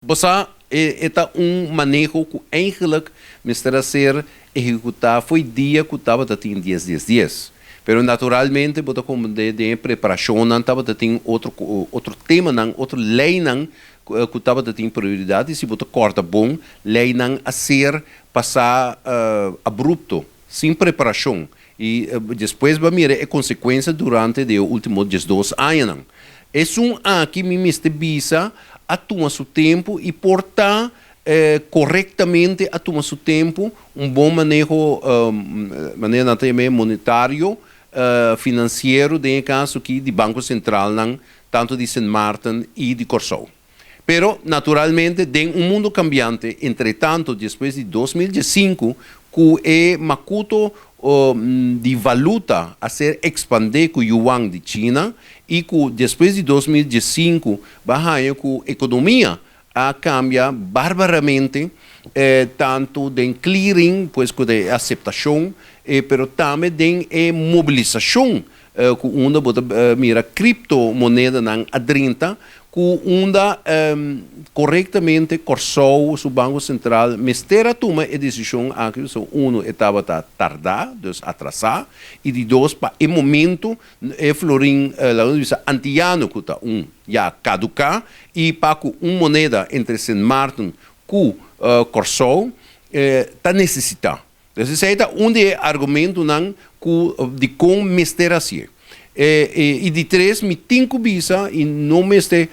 Basta é manejo que eigenlijk mistura ser executar foi dia que estava em 10. Pero naturalmente, bota como de preparação, não estava tem outro tema, não, outro lei não, que estava tem prioridade, se bota corta bom, lei não a ser passar abrupto, sem preparação. E depois vai mirar a consequência durante os últimos 12 anos. Não. É que me visa a tomar seu tempo e portar corretamente a tomar seu tempo, bom manejo também monetário, financeiro, em caso aqui de Banco Central, não, tanto de Sint Maarten e de Curaçao. Pero, naturalmente, tem mundo cambiante, entretanto, depois de 2005, que é macuto de valuta a ser expandir com o yuan de China e que depois de 2005 vai que a economia a cambia barbaramente tanto de clearing, pois que de aceitação, pero também de mobilização que onda mira criptomoeda não adrenta que onda corretamente corçou o Banco Central mestera toma a decisão aqui estava tardar, dus atrasar e de dois para o momento florim antiano que está já caducar e para moneda entre Sint Maarten e Curaçao está necessitando. Então, esse é argumento não de como mestera assim. E de três, me tenho visa e não me este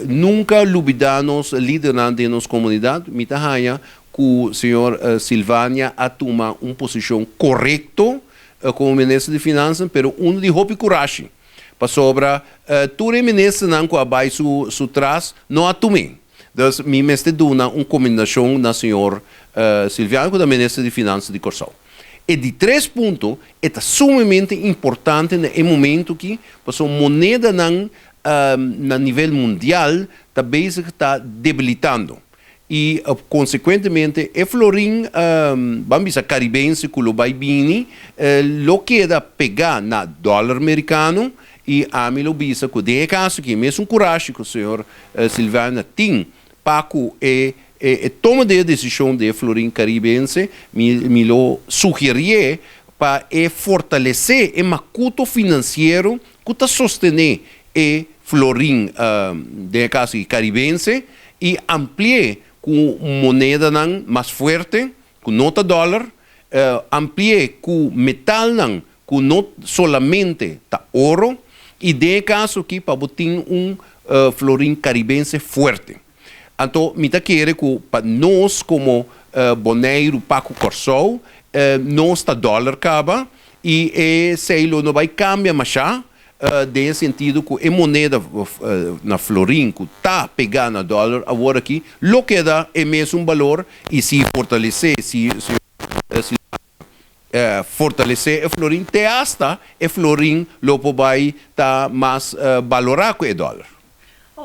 nunca lubidanos liderantes de nossa comunidade, me tahanha que o senhor Silvânia a toma uma posição correta como ministro de Finanças, pero de roupa e coragem. Para sobra, tu ministro não que abaixo su trás, não a tomei. Então, me este duna uma combinação na senhor Silvânia com a ministra de Finanças de Curaçao. E de três pontos, é sumamente importante no momento que a moneda a nível mundial está debilitando. E, consequentemente, o florim caribense, que o vai bini, lo queda pegar na dólar americano e a mim lo bisa que de caso que mesmo coragem que o senhor Silvana tem para que toma de decisão de florim caribense, me lo sugerir para fortalecer o macuto financeiro que está sostener o florim de caso caribense e ampliar com moneda mais forte, com nota dólar, ampliar com metal que não solamente tá ouro e de caso aqui para botar florim caribense forte. Então, me quer que para nós, como boneiro Paco Curaçao, nós está dólar acaba e se ele não vai cambiar mais de sentido que a moneda na florim que está pegando na dólar agora aqui, lo que dá é mesmo valor e se fortalecer, fortalecer o florim, até hasta o florim lo vai estar mais valorado que o dólar.